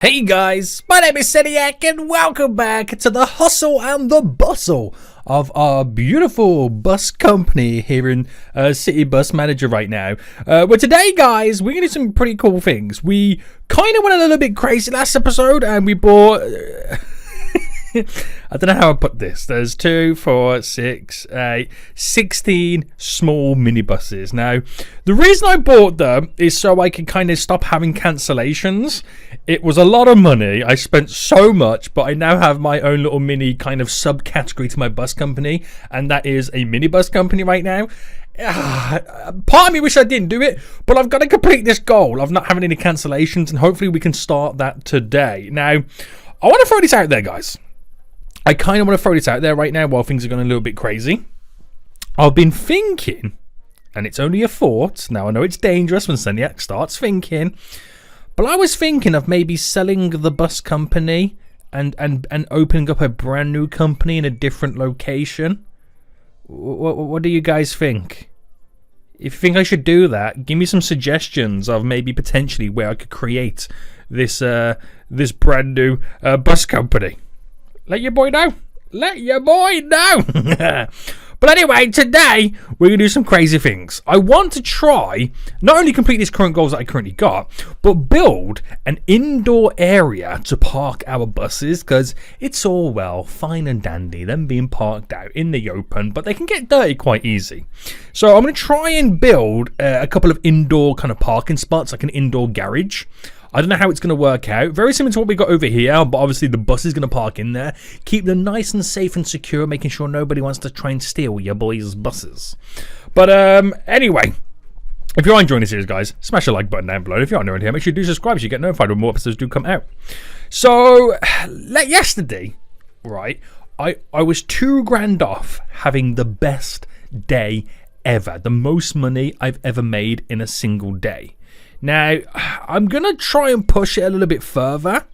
Hey guys, my name is Seniac and welcome back to the hustle and the bustle of our beautiful bus company here in City Bus Manager right now. But today guys, we're going to do some pretty cool things. We kind of went a little bit crazy last episode and we bought... I don't know how I put this. There's 2, 4, 6, 8, 16 small minibuses. Now, the reason I bought them is so I can kind of stop having cancellations. It was a lot of money. I spent so much, but I now have my own little mini kind of subcategory to my bus company, and that is a minibus company right now. Part of me wish I didn't do it, but I've got to complete this goal of not having any cancellations, and hopefully we can start that today. Now, I want to throw this out there, guys. I kind of want to throw this out there right now while things are going a little bit crazy. I've been thinking, and it's only a thought. Now, I know it's dangerous when Seniac starts thinking, but I was thinking of maybe selling the bus company and opening up a brand new company in a different location. What do you guys think? If you think I should do that, give me some suggestions of maybe potentially where I could create this brand new bus company. Let your boy know. Let your boy know. But anyway, today we're going to do some crazy things. I want to try not only complete these current goals that I currently got, but build an indoor area to park our buses, because it's all well, fine and dandy, them being parked out in the open, but they can get dirty quite easy. So I'm going to try and build a couple of indoor kind of parking spots, like an indoor garage. I don't know how it's going to work out. Very similar to what we got over here, but obviously the bus is going to park in there. Keep them nice and safe and secure, making sure nobody wants to try and steal your boys' buses. But anyway, if you're enjoying the series, guys, smash the like button down below. If you're new here, make sure you do subscribe so you get notified when more episodes do come out. So, yesterday, right, I was $2,000 off having the best day ever. The most money I've ever made in a single day. Now, I'm going to try and push it a little bit further.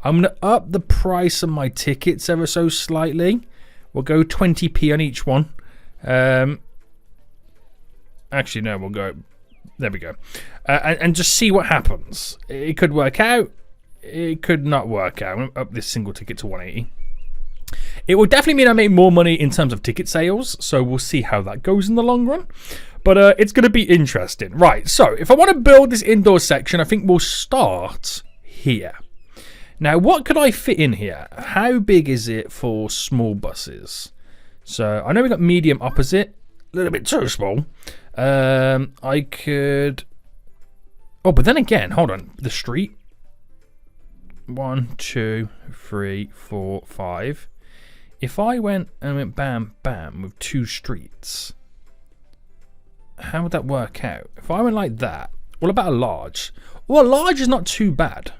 I'm going to up the price of my tickets ever so slightly. We'll go 20p on each one. Actually, no, we'll go... There we go. And just see what happens. It could work out. It could not work out. I'm going to up this single ticket to 180. It will definitely mean I make more money in terms of ticket sales. So we'll see how that goes in the long run. But it's going to be interesting. Right, so if I want to build this indoor section, I think we'll start here. Now, what could I fit in here? How big is it for small buses? So, I know we've got medium opposite. A little bit too small. I could... Oh, but then again, hold on. The street. 1, 2, 3, 4, 5. If I went and went bam, bam with 2 streets... How would that work out? If I went like that, what about a large? Well, a large is not too bad.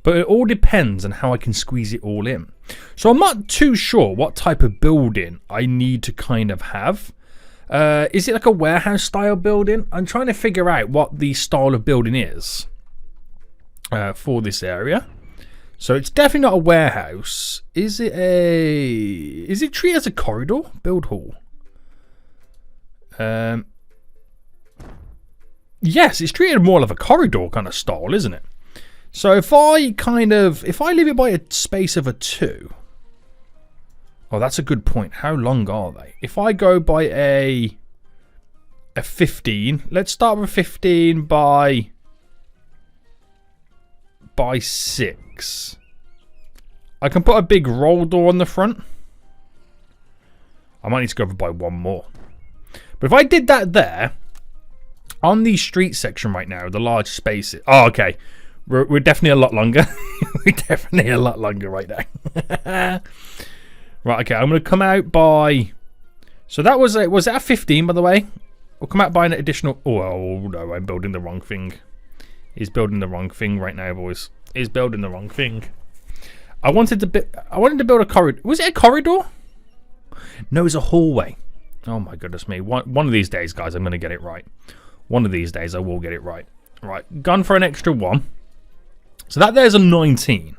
But it all depends on how I can squeeze it all in. So I'm not too sure what type of building I need to kind of have. Is it like a warehouse style building? I'm trying to figure out what the style of building is for this area. So it's definitely not a warehouse. Is it treated as a corridor? Build hall. Yes, it's treated more of a corridor kind of style, isn't it? So if I leave it by a space of a 2. Oh, that's a good point. How long are they? If I go by a 15, let's start with 15 by 6. I can put a big roll door on the front. I might need to go over by 1 more. But if I did that there, on the street section right now, the large spaces... Oh, okay. We're definitely a lot longer. We're definitely a lot longer right now. Right, okay. I'm going to come out by... So that was that a 15, by the way? We'll come out by an additional... Oh, no, I'm building the wrong thing. He's building the wrong thing right now, boys. He's building the wrong thing. I wanted to build a corridor. Was it a corridor? No, it's a hallway. Oh my goodness me. One of these days, guys, I'm going to get it right. One of these days, I will get it right. Right, gone for an extra 1. So that there's a 19.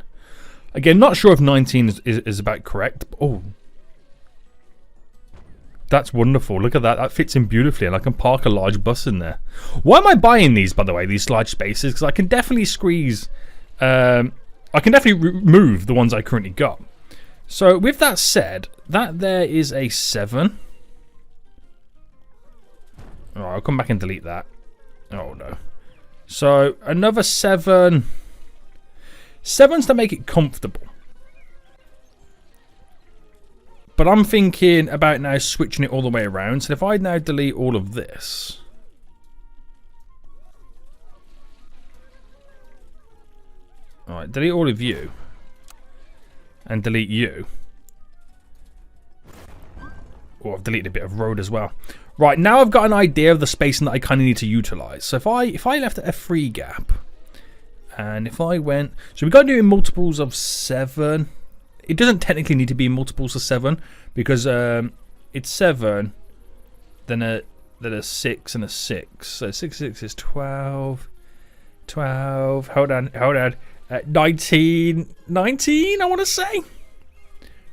Again, not sure if 19 is about correct. Oh. That's wonderful. Look at that. That fits in beautifully. And I can park a large bus in there. Why am I buying these, by the way, these large spaces? Because I can definitely squeeze I can definitely remove the ones I currently got. So with that said, that there is a 7. Alright, I'll come back and delete that. Oh no. So another 7. 7's to make it comfortable. But I'm thinking about now switching it all the way around. So if I now delete all of this. Alright, delete all of you. And delete you. Oh, I've deleted a bit of road as well. Right, now I've got an idea of the spacing that I kind of need to utilize. So if I left a free gap. And if I went... So we've got to do it in multiples of 7. It doesn't technically need to be multiples of 7. Because it's 7. Then a 6 and a 6. So 6 is 12. 12. Hold on. 19, I want to say.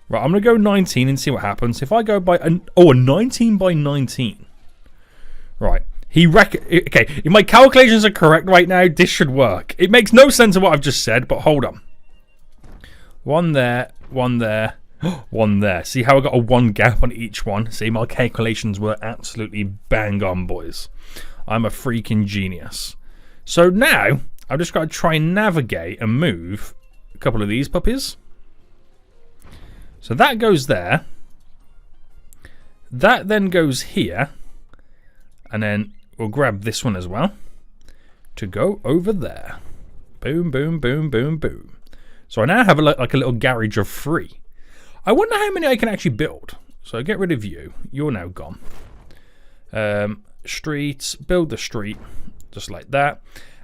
Right, I'm going to go 19 and see what happens. If I go by a 19 by 19. Right, okay, if my calculations are correct right now, this should work. It makes no sense of what I've just said, but hold on. 1 there, 1 there, 1 there. See how I got a 1 gap on each one? See, my calculations were absolutely bang on, boys. I'm a freaking genius. So now I've just got to try and navigate and move a couple of these puppies. So that goes there. That then goes here. And then we'll grab this one as well to go over there. Boom, boom, boom, boom, boom. So I now have like a little garage of 3. I wonder how many I can actually build. So get rid of you. You're now gone. Streets. Build the street. Just like that.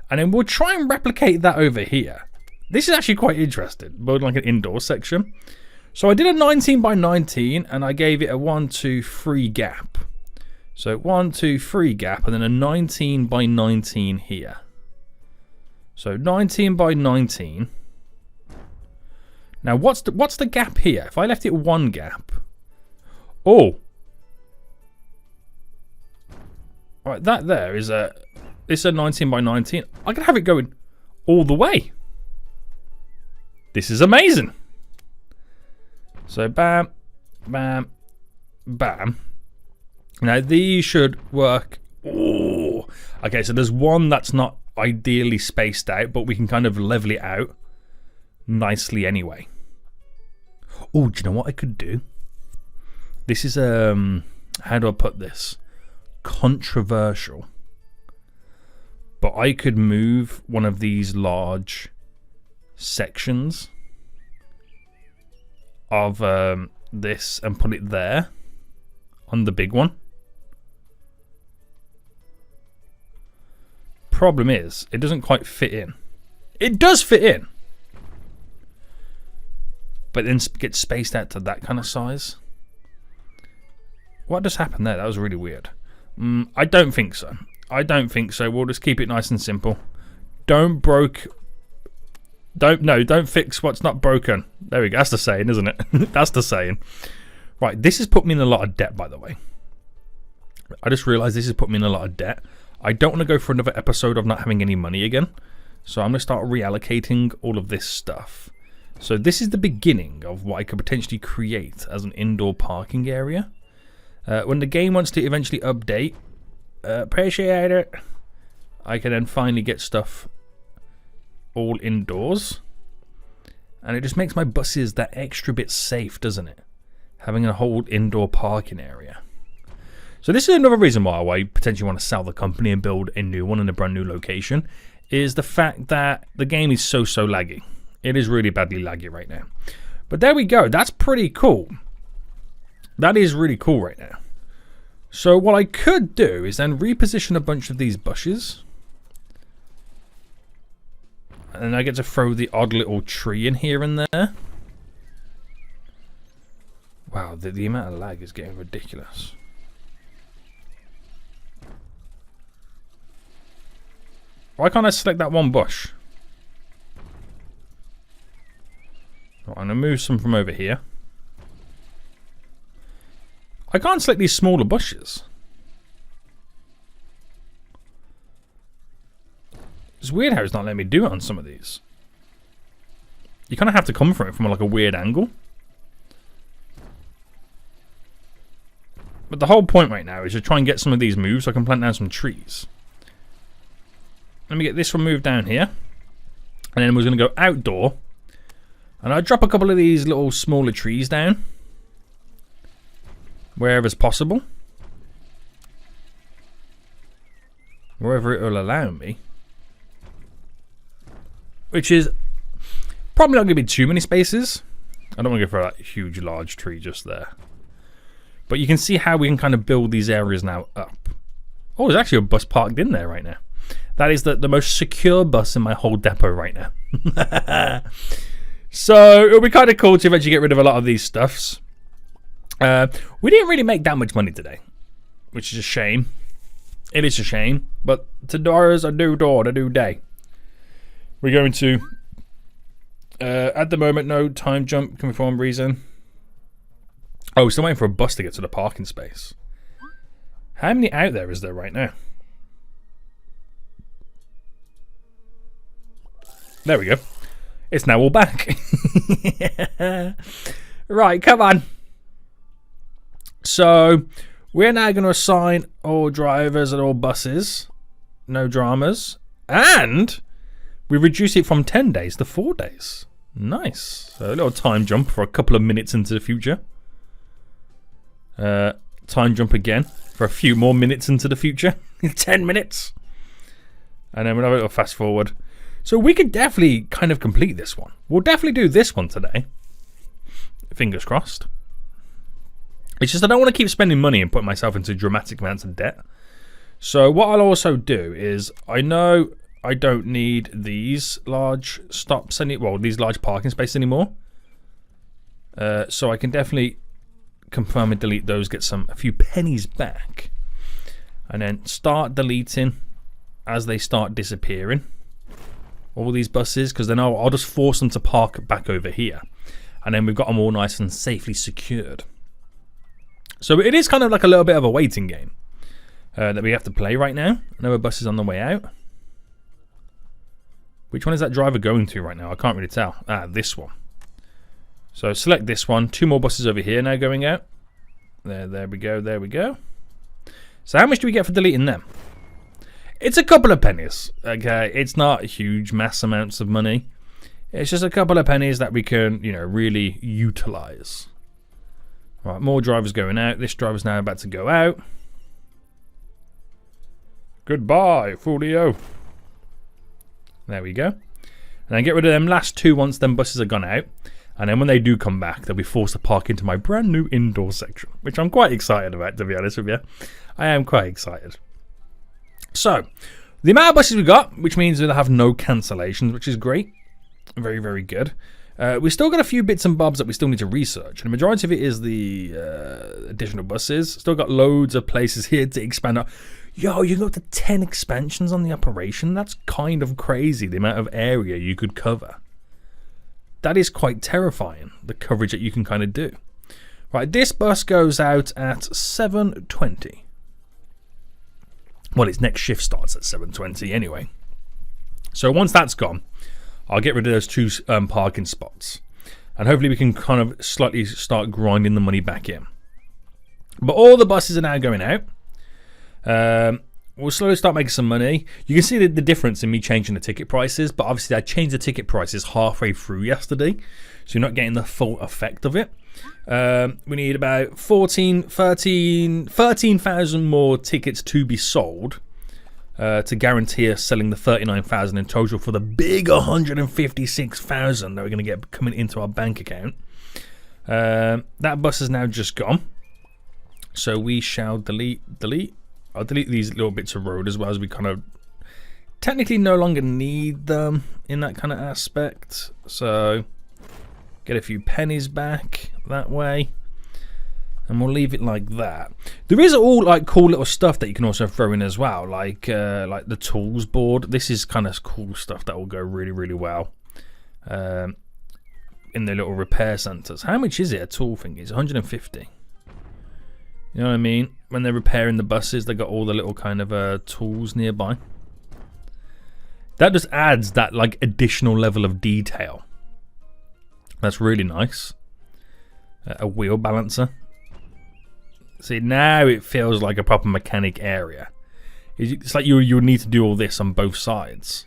And then we'll try and replicate that over here. This is actually quite interesting. Build like an indoor section. So I did a 19 by 19 and I gave it a 1, 2, 3 gap. So 1, 2, 3 gap and then a 19 by 19 here. So 19 by 19. Now what's the gap here? If I left it 1 gap. Oh. Alright, that there is a... It's a 19 by 19. I can have it going all the way. This is amazing. So bam, bam, bam. Now these should work. Oh, okay. So there's one that's not ideally spaced out, but we can kind of level it out nicely anyway. Oh, do you know what I could do? This is how do I put this? Controversial. But I could move one of these large sections of this and put it there on the big one. Problem is, it doesn't quite fit in. It does fit in, but then gets spaced out to that kind of size. What just happened there? That was really weird. I don't think so. I don't think so. We'll just keep it nice and simple. Don't fix what's not broken. There we go. That's the saying, isn't it? That's the saying. Right, this has put me in a lot of debt, by the way. I just realised this has put me in a lot of debt. I don't want to go for another episode of not having any money again. So I'm going to start reallocating all of this stuff. So this is the beginning of what I could potentially create as an indoor parking area. When the game wants to eventually update, appreciate it, I can then finally get stuff all indoors, and it just makes my buses that extra bit safe, doesn't it? Having a whole indoor parking area. So this is another reason why I potentially want to sell the company and build a new one in a brand new location, is the fact that the game is so laggy. It is really badly laggy right now. But there we go. That's pretty cool. That is really cool right now. So what I could do is then reposition a bunch of these bushes. And I get to throw the odd little tree in here and there. Wow, the amount of lag is getting ridiculous. Why can't I select that one bush? Right, I'm going to move some from over here. I can't select these smaller bushes. It's weird how it's not letting me do it on some of these. You kind of have to come from it from like a weird angle. But the whole point right now is to try and get some of these moved so I can plant down some trees. Let me get this one moved down here. And then we're going to go outdoor. And I'll drop a couple of these little smaller trees down. Wherever's possible. Wherever it will allow me. Which is probably not going to be too many spaces. I don't want to go for that huge, large tree just there. But you can see how we can kind of build these areas now up. Oh, there's actually a bus parked in there right now. That is the most secure bus in my whole depot right now. So it'll be kind of cool to eventually get rid of a lot of these stuffs. We didn't really make that much money today, which is a shame. It is a shame, but tomorrow's a new dawn, a new day. We're going to, at the moment, no time jump can for some reason. Oh, we're still waiting for a bus to get to the parking space. How many out there is there right now? There we go. It's now all back. Right, come on. So, we're now going to assign all drivers and all buses. No dramas. And we reduce it from 10 days to 4 days. Nice. So a little time jump for a couple of minutes into the future. Time jump again for a few more minutes into the future. 10 minutes. And then we'll have a little fast forward. So we could definitely kind of complete this one. We'll definitely do this one today. Fingers crossed. It's just I don't want to keep spending money and putting myself into dramatic amounts of debt. So what I'll also do is, I know I don't need these large stops these large parking spaces anymore. So I can definitely confirm and delete those, get a few pennies back, and then start deleting as they start disappearing. All these buses, because then I'll just force them to park back over here, and then we've got them all nice and safely secured. So it is kind of like a little bit of a waiting game that we have to play right now. Another bus is on the way out. Which one is that driver going to right now? I can't really tell. Ah, this one. So select this one. 2 more buses over here now going out. There we go. There we go. So how much do we get for deleting them? It's a couple of pennies. Okay, it's not huge mass amounts of money. It's just a couple of pennies that we can, really utilize. Right, more drivers going out. This driver's now about to go out. Goodbye, Foolio. There we go. And then get rid of them last 2 once them buses are gone out. And then when they do come back, they'll be forced to park into my brand new indoor section, which I'm quite excited about, to be honest with you. I am quite excited. So, the amount of buses we got, which means we'll have no cancellations, which is great. Very, very good. We've still got a few bits and bobs that we still need to research. And the majority of it is the additional buses. Still got loads of places here to expand out. Yo, you got to 10 expansions on the operation. That's kind of crazy, the amount of area you could cover. That is quite terrifying, the coverage that you can kind of do. Right, this bus goes out at 7:20. Well, its next shift starts at 7:20 anyway. So once that's gone, I'll get rid of those 2 parking spots. And hopefully we can kind of slightly start grinding the money back in. But all the buses are now going out. We'll slowly start making some money. You can see the difference in me changing the ticket prices, but obviously I changed the ticket prices halfway through yesterday, so you're not getting the full effect of it. We need about 13,000 more tickets to be sold to guarantee us selling the 39,000 in total for the big 156,000 that we're going to get coming into our bank account. That bus is now just gone, so we shall delete. I'll delete these little bits of road as well, as we kind of technically no longer need them in that kind of aspect. So get a few pennies back that way, and we'll leave it like that. There is all like cool little stuff that you can also throw in as well, like the tools board. This is kind of cool stuff that will go really, really well in the little repair centers. How much is it? A tool thing is 150. You know what I mean? When they're repairing the buses, they got all the little kind of tools nearby. That just adds that like additional level of detail That's really nice. A wheel balancer. See, now it feels like a proper mechanic area. It's like you need to do all this on both sides.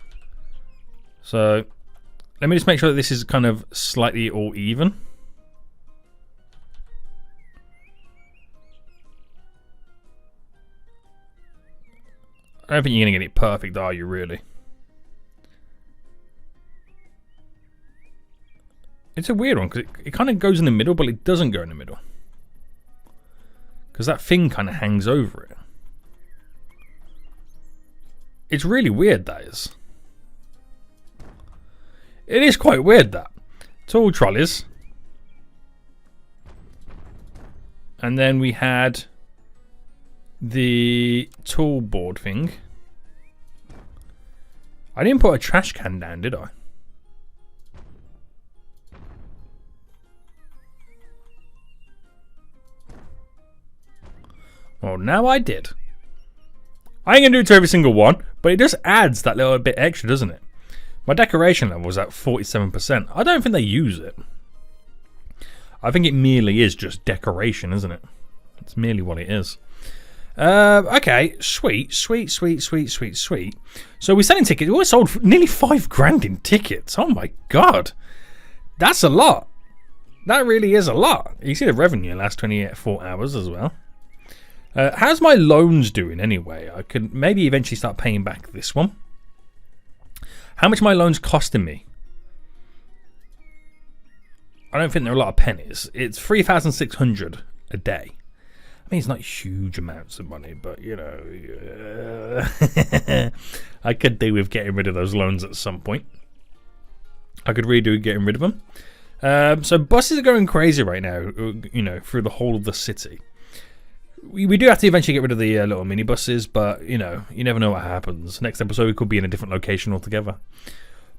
So let me just make sure that this is kind of slightly all even. I don't think you're going to get it perfect, are you, really? It's a weird one, because it kind of goes in the middle, but it doesn't go in the middle. Because that thing kind of hangs over it. It's really weird, that is. It is quite weird, that. Tall trolleys. And then we had the tool board thing. I didn't put a trash can down, did I? Well, now I did. I ain't gonna do it to every single one, but it just adds that little bit extra, doesn't it? My decoration level was at 47%. I don't think they use it. I think it merely is just decoration, isn't it? It's merely what it is. Okay, sweet. So we're selling tickets. We sold nearly $5,000 in tickets. Oh my god, that's a lot. That really is a lot. You see the revenue in the last 24 hours as well. How's my loans doing anyway? I could maybe eventually start paying back this one. How much are my loans costing me? I don't think they're a lot of pennies. It's 3,600 a day. I mean, it's not huge amounts of money, but you know, I could do with getting rid of those loans at some point. I could really do with getting rid of them. So buses are going crazy right now, you know, through the whole of the city. We do have to eventually get rid of the little minibuses, but you know, you never know what happens. Next episode we could be in a different location altogether.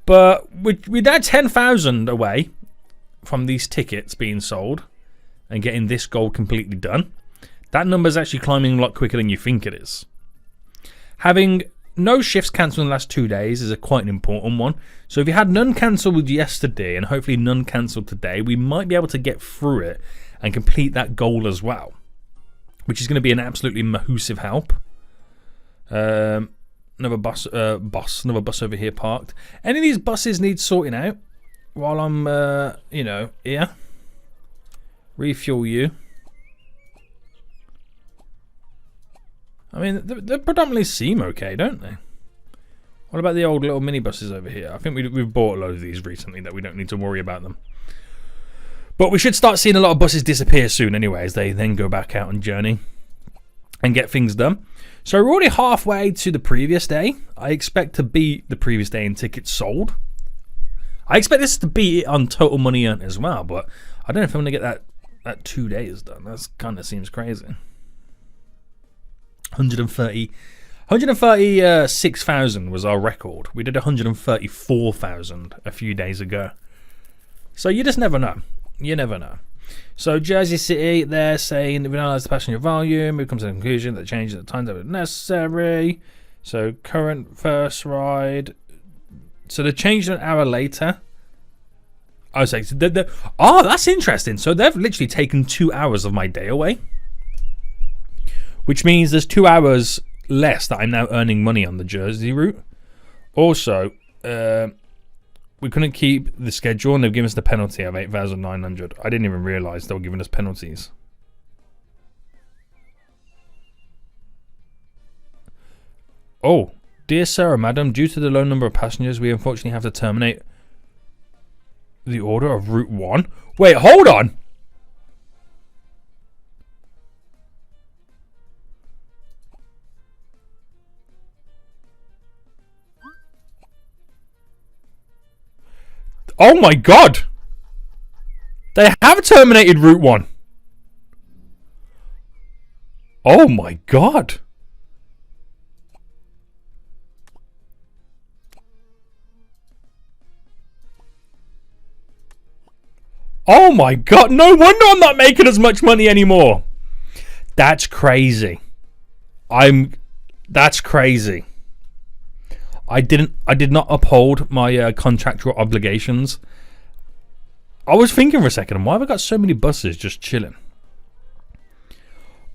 But we're now 10,000 away from these tickets being sold and getting this goal completely done. That number is actually climbing a lot quicker than you think it is. Having no shifts cancelled in the last 2 days is quite an important one. So if you had none cancelled yesterday and hopefully none cancelled today, we might be able to get through it and complete that goal as well, which is going to be an absolutely massive help. Another bus over here parked. Any of these buses need sorting out while I'm, you know, here. Refuel you. I mean, they predominantly seem okay, don't they? What about the old little minibuses over here? I think we've bought a load of these recently that we don't need to worry about them. But we should start seeing a lot of buses disappear soon anyway, as they then go back out on journey and get things done. So we're already halfway to the previous day. I expect to beat the previous day in tickets sold. I expect this to beat it on total money earned as well, but I don't know if I'm going to get that 2 days done. That kind of seems crazy. 136,000 was our record. We did 134,000 a few days ago. So you just never know. You never know. So Jersey City, they're saying that we analyze the passenger volume. We've come to the conclusion that changes at the times that were necessary. So current first ride. So they changed an hour later. I was like, oh, that's interesting. So they've literally taken 2 hours of my day away, which means there's 2 hours less that I'm now earning money on the Jersey route. Also, we couldn't keep the schedule and they've given us the penalty of 8,900. I didn't even realise they were giving us penalties. Oh, dear sir or madam, due to the low number of passengers, we unfortunately have to terminate the order of Route 1. Wait, hold on! Oh my god! They have terminated Route 1. Oh my god. Oh my god, no wonder I'm not making as much money anymore. That's crazy. That's crazy. I did not uphold my contractual obligations I was thinking for a second, why have I got so many buses just chilling?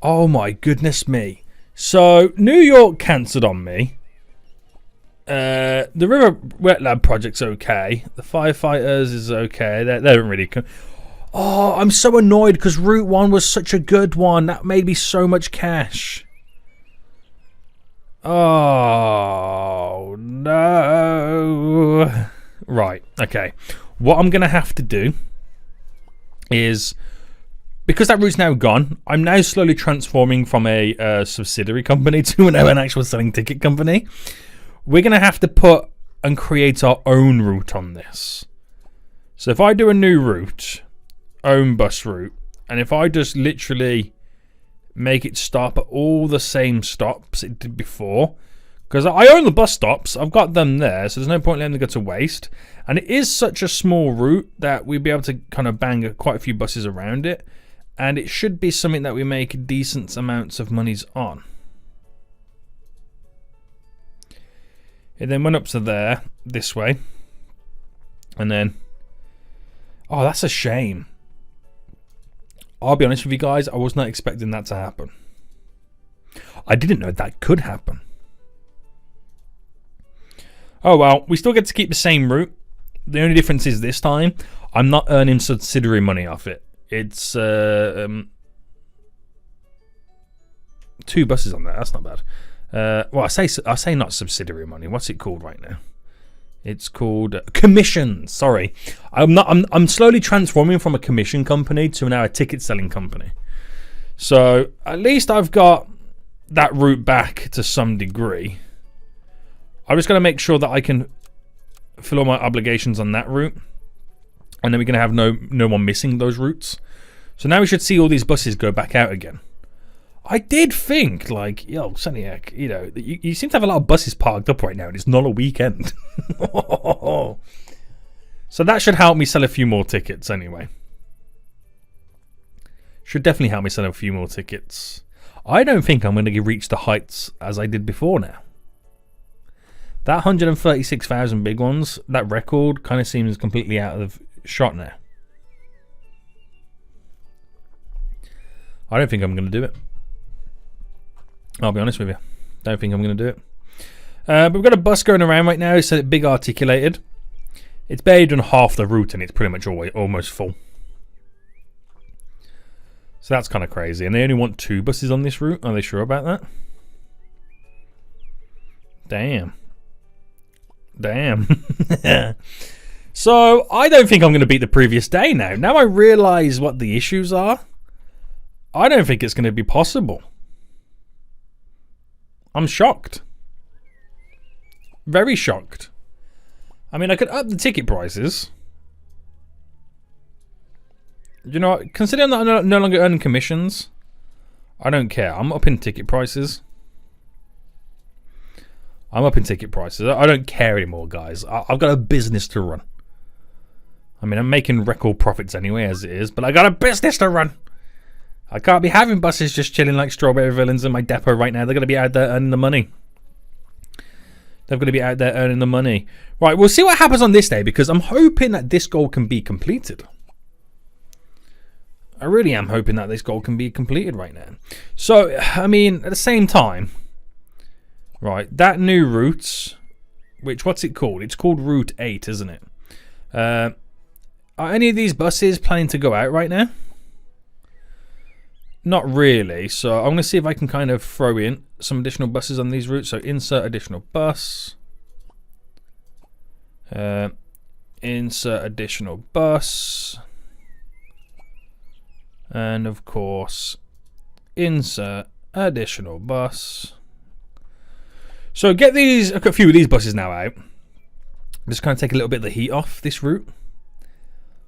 Oh my goodness me. So, New York cancelled on me. The River Wetland project's okay. The Firefighters is okay. They don't really... Oh, I'm so annoyed because Route 1 was such a good one. That made me so much cash. Oh, no. Right, okay. What I'm going to have to do is... Because that route's now gone, I'm now slowly transforming from a subsidiary company to an actual selling ticket company. We're going to have to put and create our own route on this. So if I do a new route, own bus route, and if I just literally make it stop at all the same stops it did before, because I own the bus stops, I've got them there, so there's no point letting them go to waste. And it is such a small route that we'll be able to kind of bang quite a few buses around it. And it should be something that we make decent amounts of monies on. It then went up to there, this way. And then... Oh, that's a shame. I'll be honest with you guys, I was not expecting that to happen. I didn't know that could happen. Oh well, we still get to keep the same route. The only difference is this time, I'm not earning subsidiary money off it. It's 2 buses on that. That's not bad. Well, I say not subsidiary money. What's it called right now? It's called commissions. Sorry, I'm slowly transforming from a commission company to now a ticket selling company. So at least I've got that route back to some degree. I'm just going to make sure that I can fill all my obligations on that route. And then we're going to have no one missing those routes. So now we should see all these buses go back out again. I did think, like, yo, Seniac, you know, you seem to have a lot of buses parked up right now, and it's not a weekend. So that should help me sell a few more tickets anyway. Should definitely help me sell a few more tickets. I don't think I'm going to reach the heights as I did before now. That 136,000 big ones, that record kind of seems completely out of shot now. I don't think I'm going to do it. I'll be honest with you. Don't think I'm going to do it. But we've got a bus going around right now. It's a big articulated. It's barely done half the route and it's pretty much almost full. So that's kind of crazy. And they only want 2 buses on this route. Are they sure about that? Damn. So I don't think I'm going to beat the previous day now. Now I realise what the issues are. I don't think it's going to be possible. I'm shocked. Very shocked. I mean, I could up the ticket prices. You know, considering that I'm no longer earning commissions, I don't care. I'm upping ticket prices. I don't care anymore, guys. I've got a business to run. I mean, I'm making record profits anyway, as it is, but I got a business to run. I can't be having buses just chilling like strawberry villains in my depot right now. They're going to be out there earning the money. Right, we'll see what happens on this day, because I'm hoping that this goal can be completed. I really am hoping that this goal can be completed right now. So, I mean, at the same time, right, that new route, what's it called? It's called Route 8, isn't it? Are any of these buses planning to go out right now? Not really, so I'm going to see if I can kind of throw in some additional buses on these routes. So insert additional bus. Insert additional bus. And of course, insert additional bus. So get a few of these buses now out. Just kind of take a little bit of the heat off this route.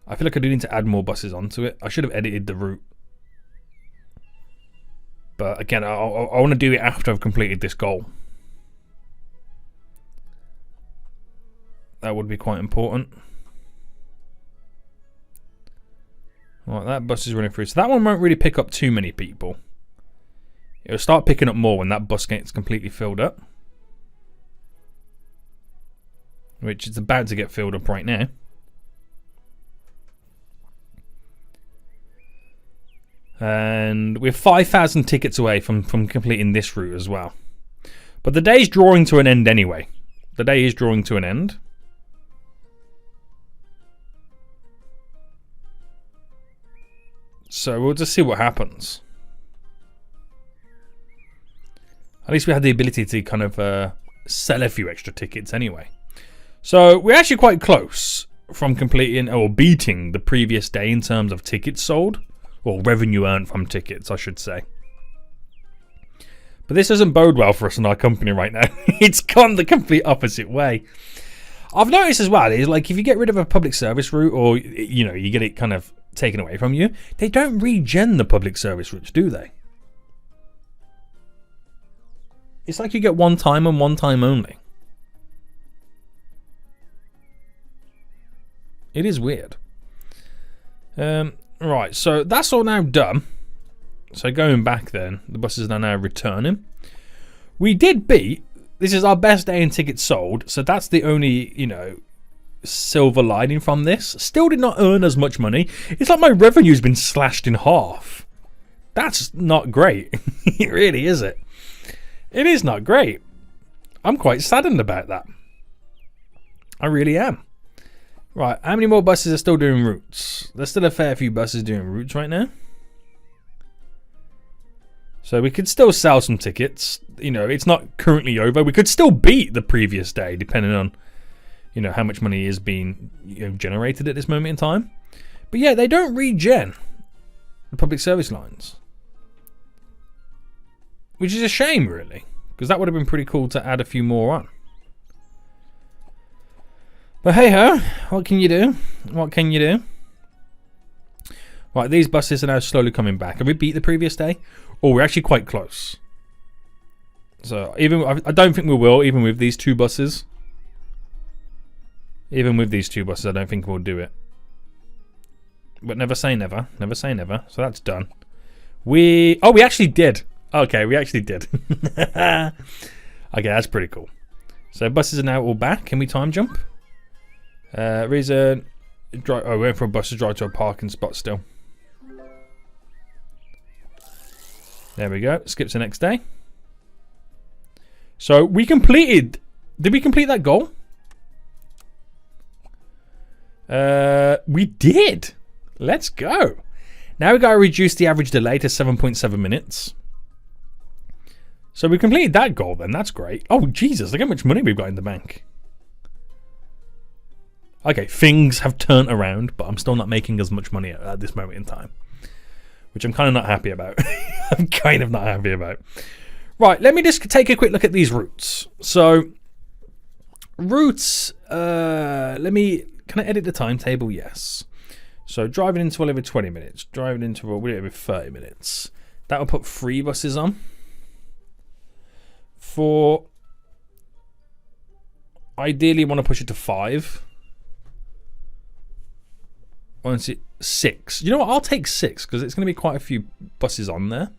I feel like I do need to add more buses onto it. I should have edited the route. But again, I want to do it after I've completed this goal. That would be quite important. Right, that bus is running through. So that one won't really pick up too many people. It'll start picking up more when that bus gets completely filled up. Which is about to get filled up right now. And we're 5,000 tickets away from completing this route as well. But the day's drawing to an end anyway. The day is drawing to an end. So we'll just see what happens. At least we had the ability to kind of sell a few extra tickets anyway. So we're actually quite close from completing or beating the previous day in terms of tickets sold. Or revenue earned from tickets, I should say. But this doesn't bode well for us in our company right now. It's gone the complete opposite way. I've noticed as well, is like if you get rid of a public service route or, you know, you get it kind of taken away from you, they don't regen the public service routes, do they? It's like you get one time and one time only. It is weird. Right, so that's all now done. So going back then, the buses are now returning. We did beat, this is our best day in tickets sold, so that's the only, you know, silver lining from this. Still did not earn as much money. It's like my revenue's been slashed in half. That's not great. It really is it. It is not great. I'm quite saddened about that. I really am. Right, how many more buses are still doing routes? There's still a fair few buses doing routes right now. So we could still sell some tickets. You know, it's not currently over. We could still beat the previous day, depending on, you know, how much money is being, you know, generated at this moment in time. But yeah, they don't regen the public service lines. Which is a shame, really. Because that would have been pretty cool to add a few more on. But hey ho, what can you do? What can you do? Right, these buses are now slowly coming back. Have we beat the previous day? Oh, we're actually quite close. So even I don't think we will, even with these two buses. Even with these two buses, I don't think we'll do it. But never say never. Never say never. So that's done. We actually did. Okay, we actually did. Okay, that's pretty cool. So buses are now all back. Can we time jump? Reason. We went for a bus to drive to a parking spot still. There we go. Skips the next day. So we completed. Did we complete that goal? We did. Let's go. Now we got to reduce the average delay to 7.7 minutes. So we completed that goal then. That's great. Oh, Jesus. Look how much money we've got in the bank. Okay, things have turned around, but I'm still not making as much money at this moment in time. Which I'm kind of not happy about. I'm kind of not happy about. Right, let me just take a quick look at these routes. So, routes, can I edit the timetable? Yes. So, driving interval every 20 minutes. Driving interval every 30 minutes. That will put 3 buses on. For, ideally, want to push it to 5. Once it 6. You know what? I'll take 6 because it's going to be quite a few buses on there.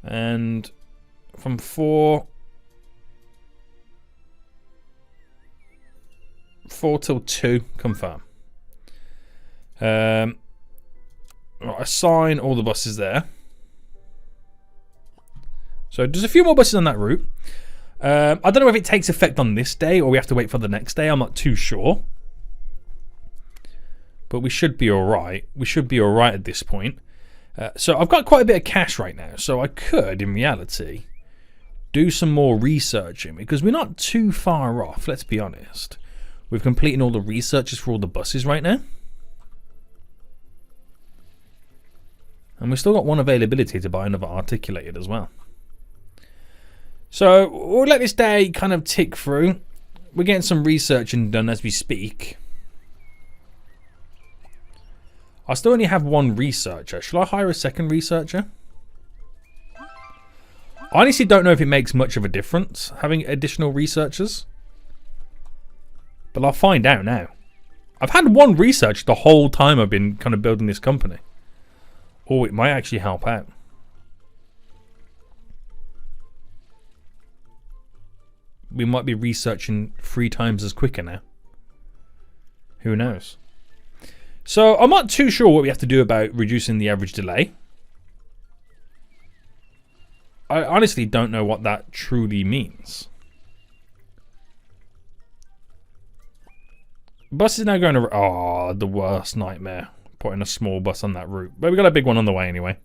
And from 4 till 2, confirm. Right, assign all the buses there. So there's a few more buses on that route. I don't know if it takes effect on this day or we have to wait for the next day. I'm not too sure. But we should be alright. We should be alright at this point. So I've got quite a bit of cash right now. So I could, in reality, do some more researching. Because we're not too far off, let's be honest. We've completed all the researches for all the buses right now. And we've still got one availability to buy another articulated as well. So we'll let this day kind of tick through. We're getting some researching done as we speak. I still only have one researcher. Shall I hire a second researcher? I honestly don't know if it makes much of a difference having additional researchers. But I'll find out now. I've had one research the whole time I've been kind of building this company. Oh, it might actually help out. We might be researching 3 times as quicker now. Who knows? So I'm not too sure what we have to do about reducing the average delay. I honestly don't know what that truly means. Bus is now going to... Oh, the worst nightmare. Putting a small bus on that route. But we got a big one on the way anyway.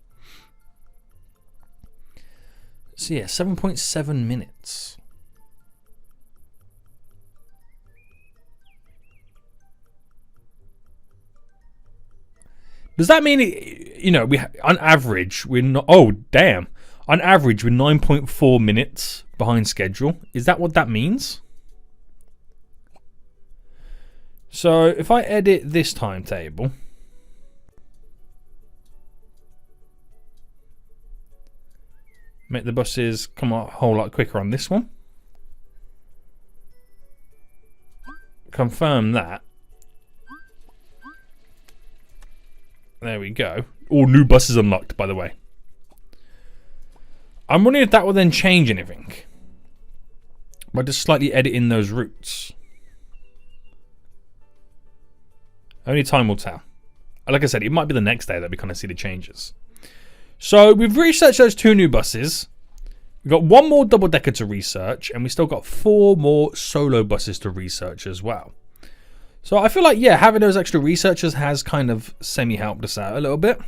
So yeah, 7.7 minutes. Does that mean, you know, on average, we're not... Oh, damn. On average, we're 9.4 minutes behind schedule. Is that what that means? So, if I edit this timetable... Make the buses come a whole lot quicker on this one. Confirm that. There we go. All new buses unlocked, by the way. I'm wondering if that will then change anything. By just slightly editing those routes. Only time will tell. Like I said, it might be the next day that we kind of see the changes. So we've researched those 2 new buses. We've got 1 more double decker to research, and we still got 4 more solo buses to research as well. So I feel like, yeah, having those extra researchers has kind of semi-helped us out a little bit.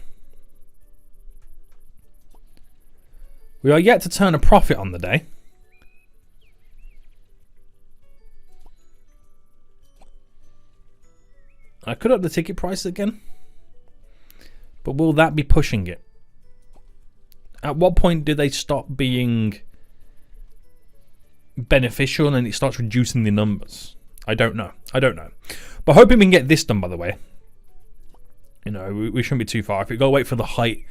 We are yet to turn a profit on the day. I could up the ticket price again. But will that be pushing it? At what point do they stop being beneficial and it starts reducing the numbers? I don't know. I don't know. But hoping we can get this done, by the way. You know, we shouldn't be too far. If we go wait for the height,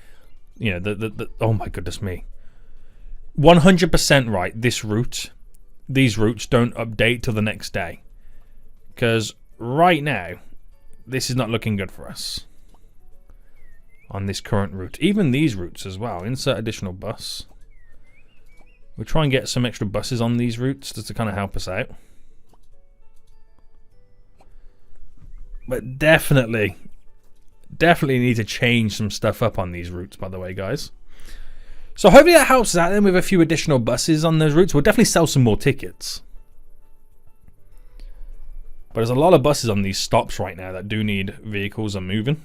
you know, the oh my goodness me. 100% right, this route, these routes don't update till the next day. Because right now, this is not looking good for us. On this current route. Even these routes as well. Insert additional bus. We'll try and get some extra buses on these routes just to kind of help us out. But definitely need to change some stuff up on these routes, by the way, guys. So hopefully that helps us out then with a few additional buses on those routes. We'll definitely sell some more tickets. But there's a lot of buses on these stops right now that do need vehicles and moving.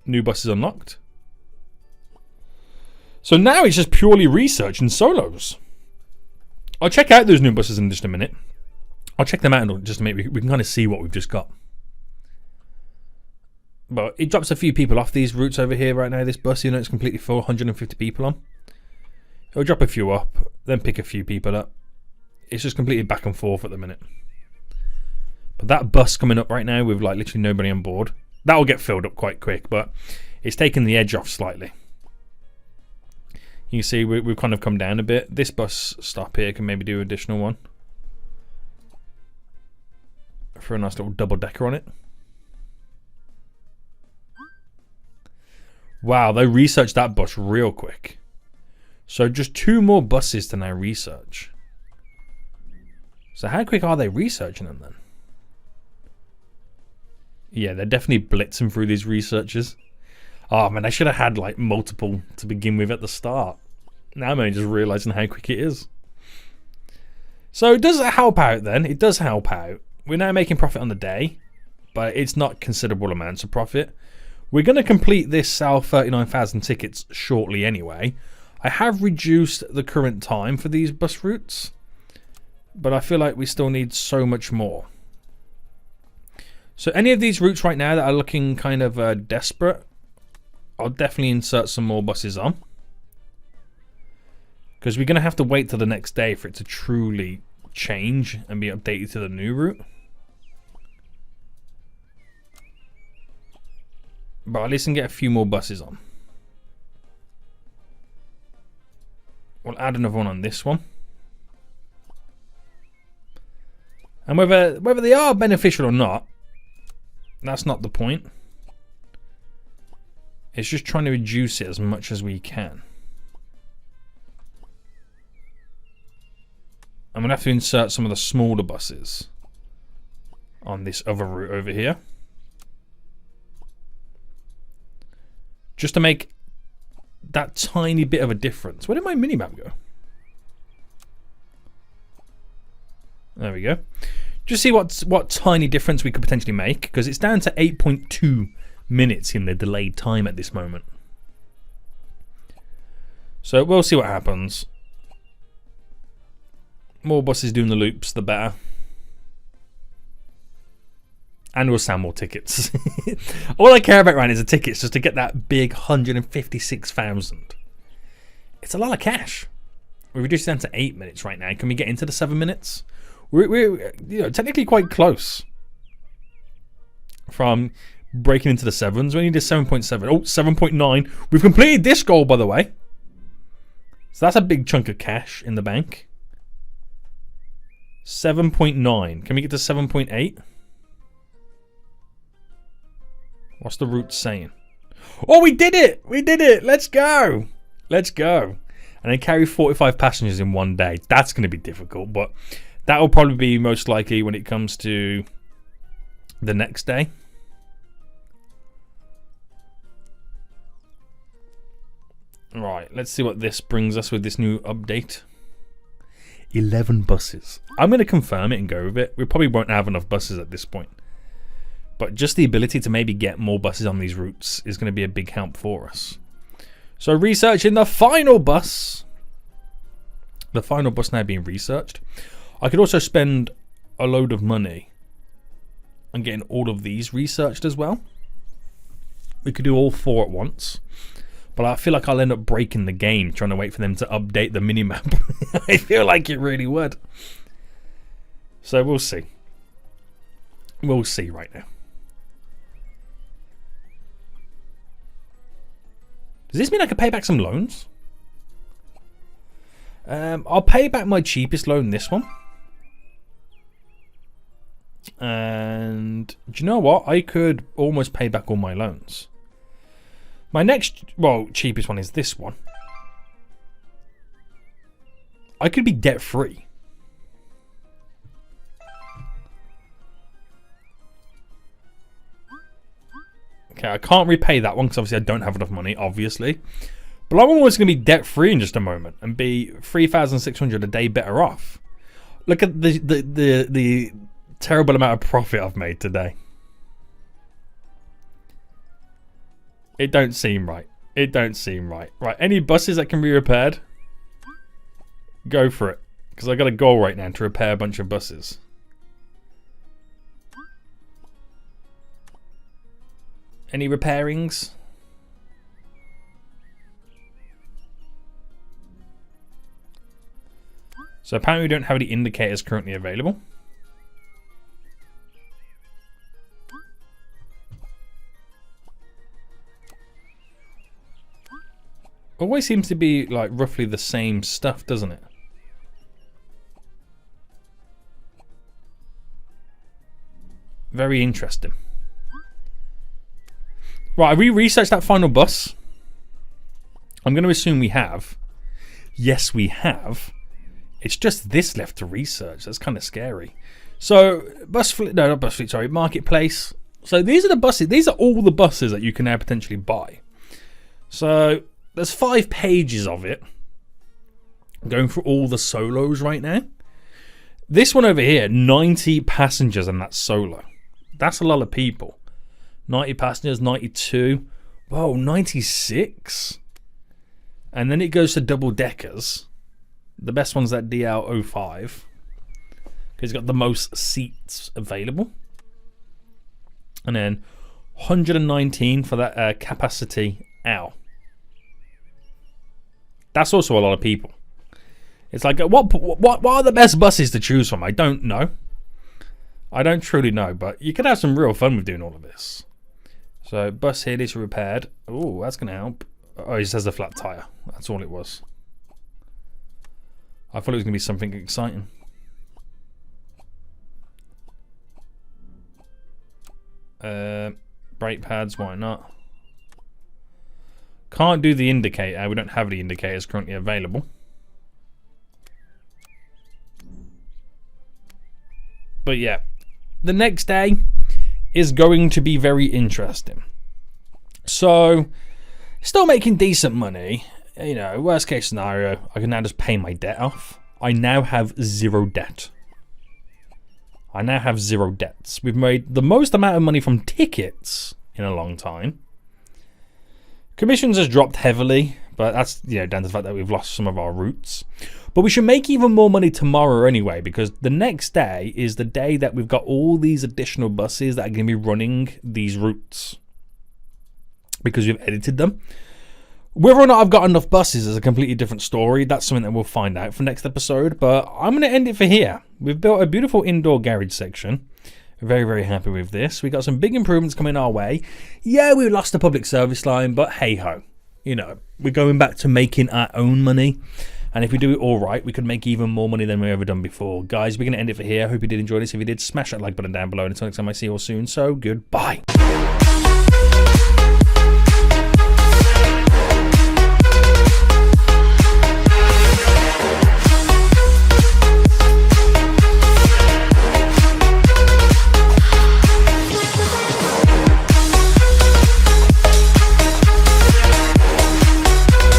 New buses unlocked. So now it's just purely research and solos. I'll check out those new buses in just a minute. I'll check them out just to make we can kind of see what we've just got. But it drops a few people off these routes over here right now. This bus, you know, it's completely full, 150 people on. It'll drop a few up, then pick a few people up. It's just completely back and forth at the minute. But that bus coming up right now with like literally nobody on board, that will get filled up quite quick, but it's taken the edge off slightly. You can see we've kind of come down a bit. This bus stop here can maybe do an additional one. For a nice little double decker on it. Wow, they researched that bus real quick. So just 2 more buses to now research. So how quick are they researching them then? Yeah, they're definitely blitzing through these researchers. Oh man, I should have had like multiple to begin with at the start. Now I'm only just realizing how quick it is. So does it help out then? It does help out. We're now making profit on the day, but it's not considerable amounts of profit. We're going to complete this sell 39,000 tickets shortly anyway. I have reduced the current time for these bus routes, but I feel like we still need so much more. So any of these routes right now that are looking kind of desperate, I'll definitely insert some more buses on. Because we're going to have to wait till the next day for it to truly change and be updated to the new route. But at least I can get a few more buses on. We'll add another one on this one. And whether they are beneficial or not, that's not the point. It's just trying to reduce it as much as we can. I'm going to have to insert some of the smaller buses. on this other route over here. Just to make that tiny bit of a difference. Where did my minimap go? There we go. Just see what tiny difference we could potentially make, because it's down to 8.2 minutes in the delayed time at this moment. So we'll see what happens. More buses doing the loops, the better. And we'll sell more tickets. All I care about right now is the tickets, just to get that big 156,000. It's a lot of cash. We reduced it down to 8 minutes right now. Can we get into the 7 minutes? We're technically quite close from breaking into the 7s. We need a 7.7. Oh, 7.9. We've completed this goal, by the way. So that's a big chunk of cash in the bank. 7.9. Can we get to 7.8? What's the route saying? Oh, we did it! We did it! Let's go! Let's go. And then carry 45 passengers in one day. That's going to be difficult, but that will probably be most likely when it comes to the next day. Right, let's see what this brings us with this new update. 11 buses. I'm going to confirm it and go with it. We probably won't have enough buses at this point. But just the ability to maybe get more buses on these routes is going to be a big help for us. So researching the final bus. The final bus now being researched. I could also spend a load of money on getting all of these researched as well. We could do all 4 at once. But I feel like I'll end up breaking the game trying to wait for them to update the minimap. I feel like it really would. So we'll see. We'll see right now. Does this mean I can pay back some loans? I'll pay back my cheapest loan, this one. And do you know what? I could almost pay back all my loans. My next, well, cheapest one is this one. I could be debt free. Okay, I can't repay that one because obviously I don't have enough money, obviously. But I'm almost going to be debt free in just a moment and be 3,600 a day better off. Look at the terrible amount of profit I've made today. It don't seem right. It don't seem right. Right, any buses that can be repaired? Go for it. Because I got a goal right now to repair a bunch of buses. Any repairings? So apparently we don't have any indicators currently available. Always seems to be like roughly the same stuff, doesn't it? Very interesting. Right, have we researched that final bus? I'm going to assume we have. Yes, we have. It's just this left to research. That's kind of scary. So, bus fleet, no, not bus fleet, sorry, marketplace. So these are the buses. These are all the buses that you can now potentially buy. So there's 5 pages of it. I'm going through all the solos right now. This one over here, 90 passengers and that's solo. That's a lot of people. 90 passengers, 92. Whoa, 96. And then it goes to double deckers. The best one's that DL05. Because it's got the most seats available. And then 119 for that capacity L. That's also a lot of people. It's like, what are the best buses to choose from? I don't know. I don't truly know, but you could have some real fun with doing all of this. So, bus here is repaired. Oh, that's going to help. Oh, it just has a flat tyre. That's all it was. I thought it was going to be something exciting. Brake pads, why not? Can't do the indicator. We don't have the indicators currently available. But yeah, the next day is going to be very interesting. So, still making decent money. You know, worst case scenario, I can now just pay my debt off. I now have zero debt. I now have zero debts. We've made the most amount of money from tickets in a long time. Commissions has dropped heavily, but that's, you know, down to the fact that we've lost some of our routes. But we should make even more money tomorrow anyway, because the next day is the day that we've got all these additional buses that are going to be running these routes, because we've edited them. Whether or not I've got enough buses is a completely different story. That's something that we'll find out for next episode. But I'm going to end it for here. We've built a beautiful indoor garage section. Very, very happy with this. We got some big improvements coming our way. Yeah, we lost the public service line, but hey-ho. You know, we're going back to making our own money. And if we do it all right, we could make even more money than we've ever done before. Guys, we're going to end it for here. I hope you did enjoy this. If you did, smash that like button down below. And until next time, I see you all soon. So, goodbye.